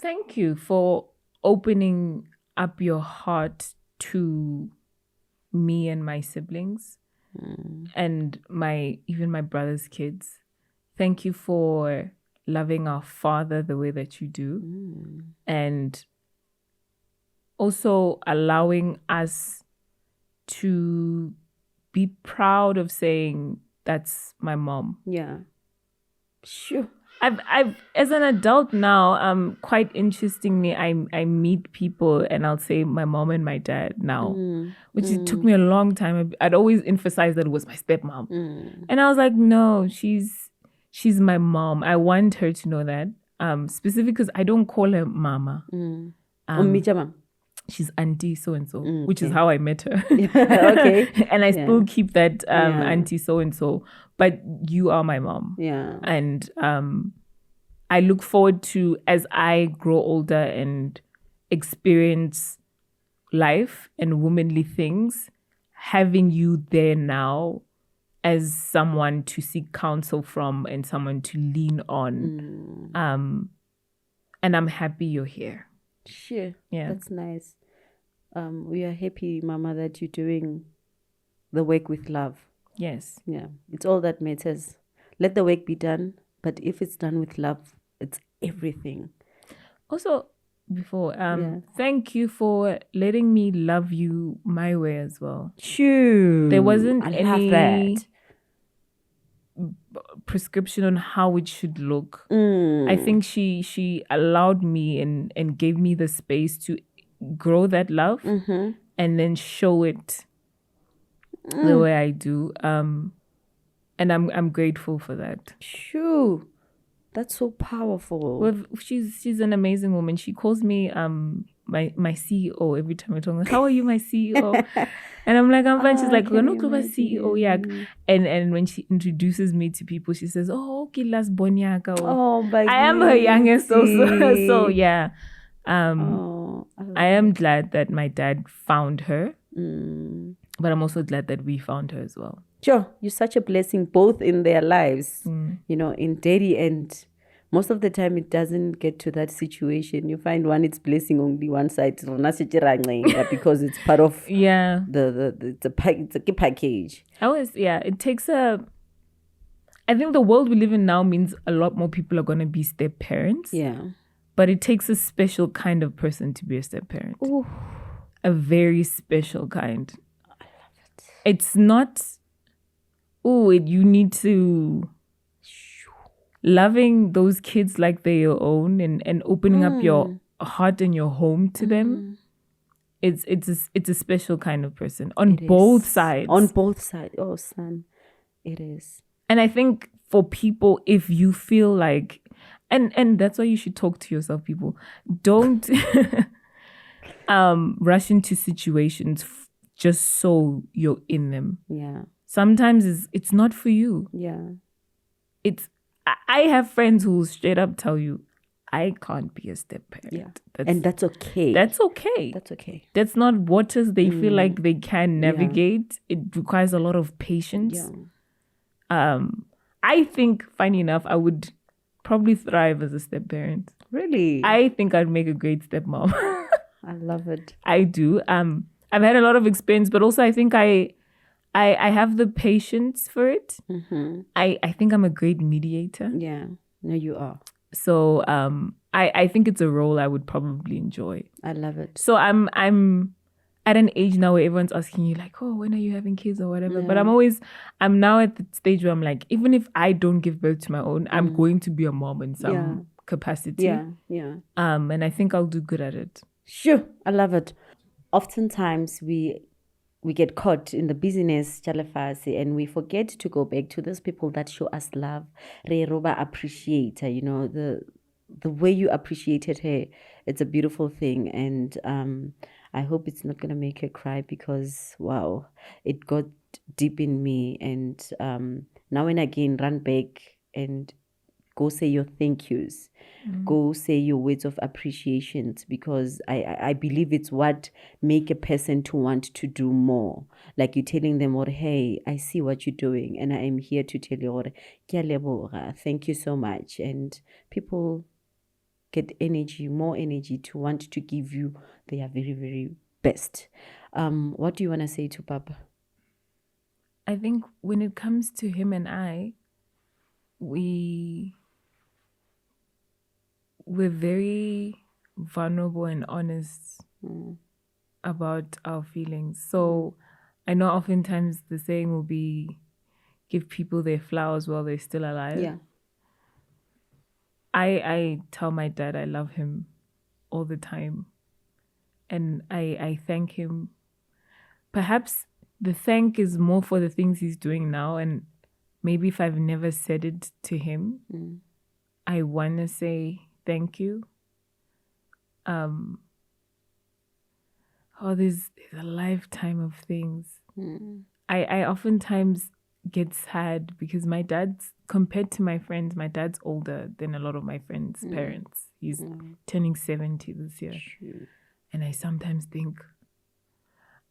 Thank you for opening up your heart to me and my siblings and even my brother's kids. Thank you for loving our father the way that you do and also allowing us to be proud of saying that's my mom. Yeah. Sure. I've as an adult now, quite interestingly, I meet people and I'll say my mom and my dad now, which it took me a long time. I'd always emphasize that it was my stepmom. And I was like, no, she's my mom. I want her to know that. Specifically because I don't call her mama. She's auntie so-and-so, which is how I met her. Okay. And I still keep that auntie so-and-so. But you are my mom. Yeah. And I look forward to, as I grow older and experience life and womanly things, having you there now as someone to seek counsel from and someone to lean on. And I'm happy you're here. Sure. Yeah. That's nice. We are happy, Mama, that you're doing the work with love. Yes. Yeah, it's all that matters. Let the work be done, but if it's done with love, it's everything. Also, before thank you for letting me love you my way as well. Sure. There wasn't I any prescription on how it should look. I think she allowed me and gave me the space to grow that love and then show it the way I do. And I'm grateful for that. Sure. That's so powerful. Well, she's an amazing woman. She calls me my CEO every time I talk. Like, how are you, my CEO? And I'm like, I'm fine. She's like, we're not global CEO, yeah. And when she introduces me to people, she says, "Oh, okay, last Bonyaka." Oh, I am her youngest also. So yeah. I am glad that my dad found her. But I'm also glad that we found her as well. Sure, you're such a blessing both in their lives, you know, in daddy, and most of the time it doesn't get to that situation. You find one it's blessing only one side because it's part of it's a package. It takes I think the world we live in now means a lot more people are gonna be step parents. Yeah. But it takes a special kind of person to be a step parent. Ooh. A very special kind. I love it. It's not you need to loving those kids like they're your own and opening up your heart and your home to them. It's a special kind of person on both sides. On both sides. Oh, son, it is. And I think for people, if you feel like, and that's why you should talk to yourself, people. Don't rush into situations just so you're in them. Yeah. Sometimes it's not for you. Yeah. I have friends who will straight up tell you, I can't be a step parent. Yeah. And that's okay. That's okay. That's okay. That's not waters they feel like they can navigate. Yeah. It requires a lot of patience. Yeah. I think, funny enough, I would probably thrive as a step parent. Really? I think I'd make a great stepmom. I love it. I do. I've had a lot of experience, but also I think I have the patience for it. I think I'm a great mediator. Yeah. No, you are. So I think it's a role I would probably enjoy. I love it. So I'm at an age now where everyone's asking you like, oh, when are you having kids or whatever? Yeah. But I'm now at the stage where I'm like, even if I don't give birth to my own, I'm going to be a mom in some capacity. Yeah, yeah. And I think I'll do good at it. Sure, I love it. Oftentimes we get caught in the busyness, and we forget to go back to those people that show us love. Re-roba appreciate her, you know, the way you appreciated her. It's a beautiful thing, and I hope it's not gonna make her cry because wow, it got deep in me. And now and again, run back and go say your thank yous. Go say your words of appreciation, because I believe it's what make a person to want to do more. Like you're telling them, or hey, I see what you're doing, and I am here to tell you, or thank you so much. And people get more energy to want to give you their very, very best. What do you want to say to Papa? I think when it comes to him and I, we're very vulnerable and honest about our feelings. So I know oftentimes the saying will be, give people their flowers while they're still alive. Yeah. I tell my dad I love him all the time. And I thank him. Perhaps the thank is more for the things he's doing now. And maybe if I've never said it to him, I want to say thank you. There's a lifetime of things. I oftentimes get sad because my dad's, compared to my friends, my dad's older than a lot of my friends' parents. He's turning 70 this year. True. And I sometimes think,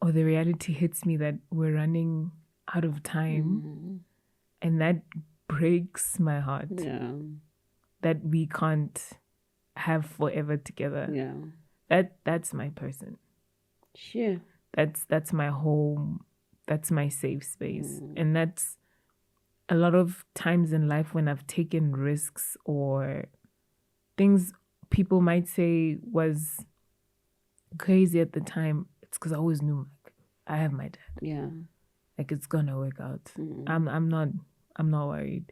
the reality hits me that we're running out of time. And that breaks my heart. Yeah. That we can't have forever together. Yeah. That's my person. Sure. That's my home. That's my safe space. And that's a lot of times in life when I've taken risks or things people might say was crazy at the time, it's because I always knew, like, I have my dad. Yeah. Like, it's gonna work out. I'm not worried.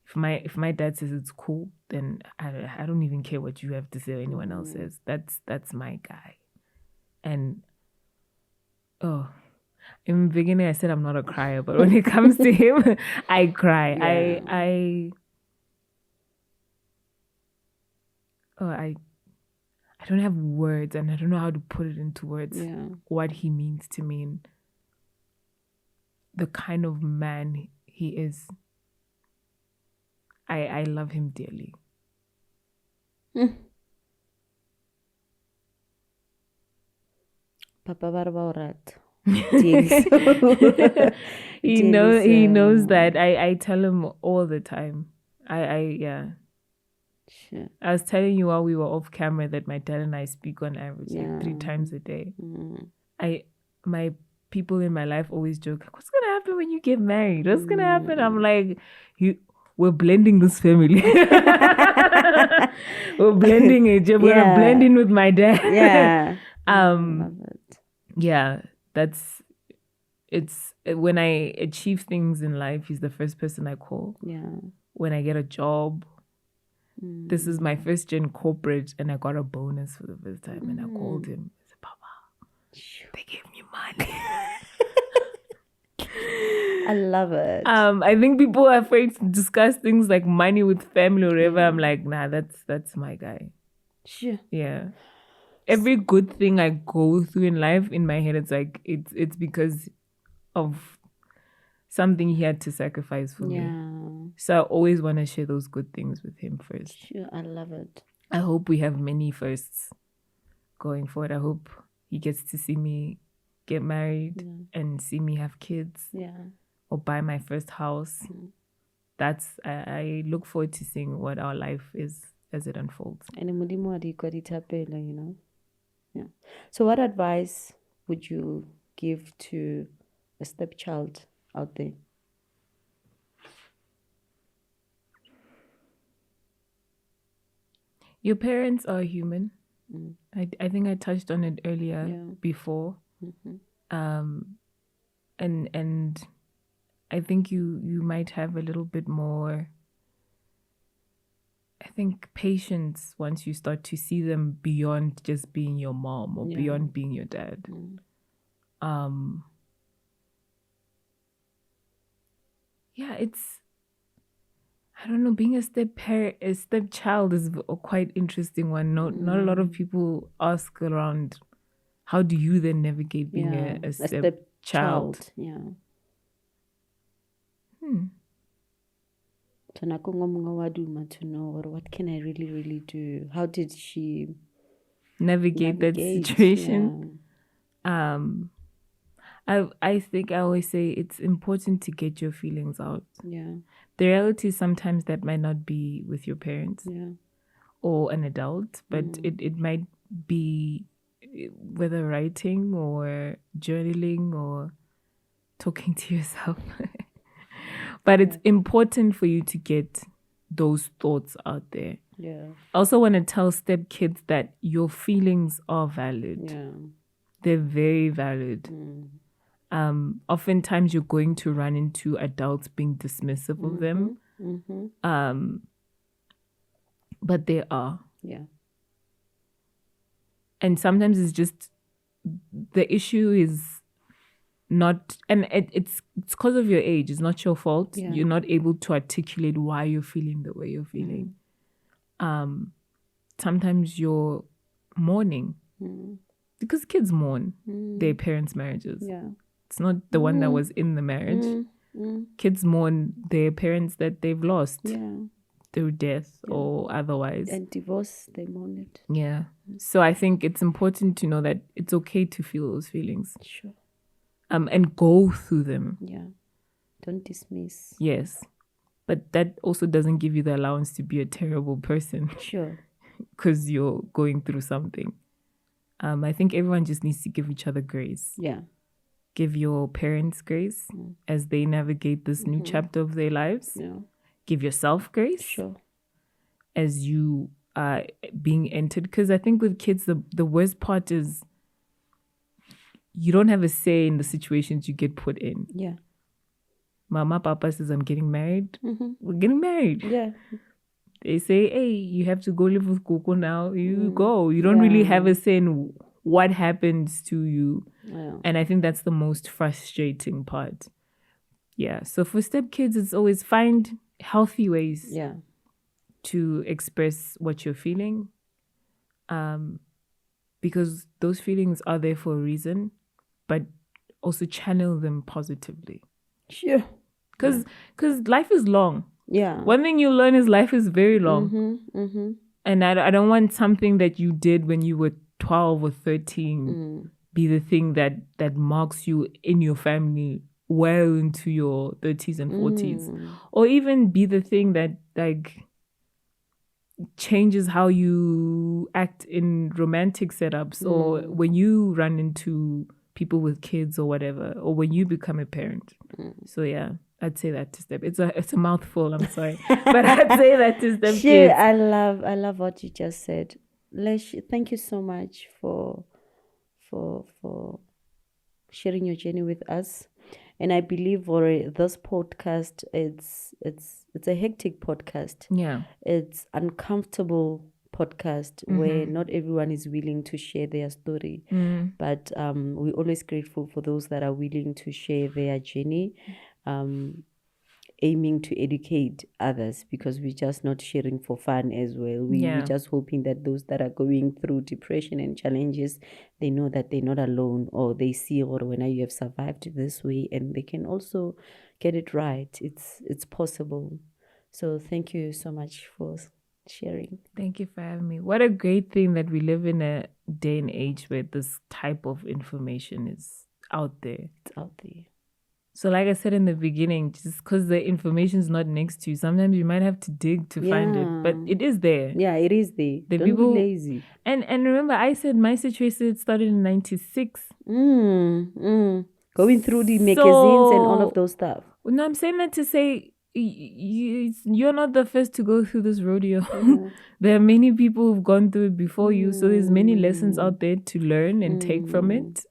If my dad says it's cool, then I don't even care what you have to say or anyone else says. That's my guy. And in the beginning I said I'm not a crier, but when it comes to him, I cry. Yeah. I don't have words, and I don't know how to put it into words. Yeah. What he means to me, and the kind of man he is. I love him dearly. Papa Barbarat. He knows that. I tell him all the time. Yeah. Sure. I was telling you while we were off camera that my dad and I speak on average like 3 times a day. My people in my life always joke, what's gonna happen when you get married? What's gonna happen? I'm like, we're blending this family. We're blending it. You're gonna blend in with my dad. Yeah. Love it. Yeah, it's when I achieve things in life, he's the first person I call. Yeah. When I get a job, this is my first gen corporate, and I got a bonus for the first time, and I called him. I said, Papa, they gave me money. I love it. I think people are afraid to discuss things like money with family or whatever. I'm like, nah, that's my guy. Sure. Yeah. Every good thing I go through in life, in my head, it's like it's because of something he had to sacrifice for me. So I always want to share those good things with him first. Sure, I love it. I hope we have many firsts going forward. I hope he gets to see me get married and see me have kids. Yeah. Or buy my first house. I look forward to seeing what our life is as it unfolds. And you know. Yeah. So what advice would you give to a stepchild out there? Your parents are human. I think I touched on it earlier before. And I think you might have a little bit more, I think, patience once you start to see them beyond just being your mom or beyond being your dad. It's, I don't know, being a stepchild is a quite interesting one. Not a lot of people ask around, how do you then navigate being a stepchild? Yeah. To know, what can I really, really do? How did she navigate that situation? Yeah. I think I always say it's important to get your feelings out. Yeah. The reality is sometimes that might not be with your parents or an adult, but it might be whether writing or journaling or talking to yourself. But it's important for you to get those thoughts out there. Yeah. I also want to tell step kids that your feelings are valid. Yeah. They're very valid. Oftentimes you're going to run into adults being dismissive of them. But they are. Yeah. And sometimes it's just, the issue is not, and it's because of your age. It's not your fault. Yeah. You're not able to articulate why you're feeling the way you're feeling. Sometimes you're mourning because kids mourn their parents' marriages. Yeah. It's not the one that was in the marriage. Kids mourn their parents that they've lost through death or otherwise. And divorce, they mourn it. Yeah. So I think it's important to know that it's okay to feel those feelings. Sure. And go through them. Yeah. Don't dismiss. Yes. But that also doesn't give you the allowance to be a terrible person. Sure. Because you're going through something. I think everyone just needs to give each other grace. Yeah. Give your parents grace as they navigate this new chapter of their lives. Yeah. Give yourself grace. Sure. As you are being entered. Because I think with kids, the worst part is you don't have a say in the situations you get put in. Yeah. Mama, Papa says, I'm getting married. We're getting married. Yeah. They say, hey, you have to go live with Coco now. You go. You don't really have a say in what happens to you. Yeah. And I think that's the most frustrating part. Yeah. So for stepkids, it's always find healthy ways to express what you're feeling. Because those feelings are there for a reason, but also channel them positively. Sure. Because life is long. Yeah. One thing you learn is life is very long. And I don't want something that you did when you were 12 or 13 be the thing that marks you in your family well into your 30s and 40s. Or even be the thing that like changes how you act in romantic setups or when you run into people with kids or whatever, or when you become a parent. So yeah, I'd say that to Step. It's a mouthful, I'm sorry. But I'd say that to Step Sure, kids. I love what you just said. Lesh, thank you so much for sharing your journey with us. And I believe for this podcast, it's a hectic podcast. Yeah. It's uncomfortable podcast where not everyone is willing to share their story. But we're always grateful for those that are willing to share their journey, aiming to educate others, because we're just not sharing for fun as well. We're just hoping that those that are going through depression and challenges, they know that they're not alone, or they see or when you have survived this way and they can also get it right. It's possible. So thank you so much for sharing. Thank you for having me. What a great thing that we live in a day and age where this type of information is out there. It's out there. So like I said in the beginning, just because the information is not next to you, sometimes you might have to dig to find it. But it is there. Yeah, it is there. The Don't people, be lazy. And remember, I said my situation started in 96. Going through the magazines and all of those stuff. No, I'm saying that to say you're not the first to go through this rodeo. There are many people who've gone through it before you. So there's many lessons out there to learn and take from it.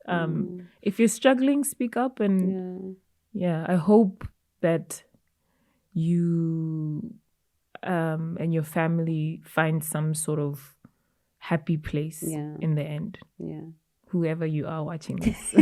If you're struggling, speak up. And I hope that you and your family find some sort of happy place in the end. Yeah. Whoever you are watching this.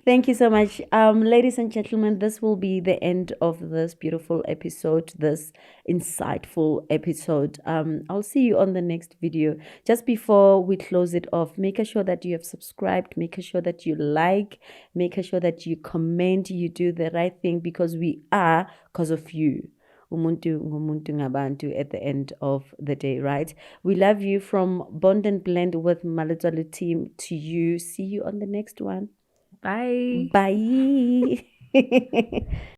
Thank you so much. Ladies and gentlemen, this will be the end of this beautiful episode, this insightful episode. I'll see you on the next video. Just before we close it off, make sure that you have subscribed, make sure that you like, make sure that you comment, you do the right thing, because we are because of you. Umuntu ngumuntu ngabantu at the end of the day, right? We love you from Bond and Blend with Maletsalo team to you. See you on the next one. Bye. Bye.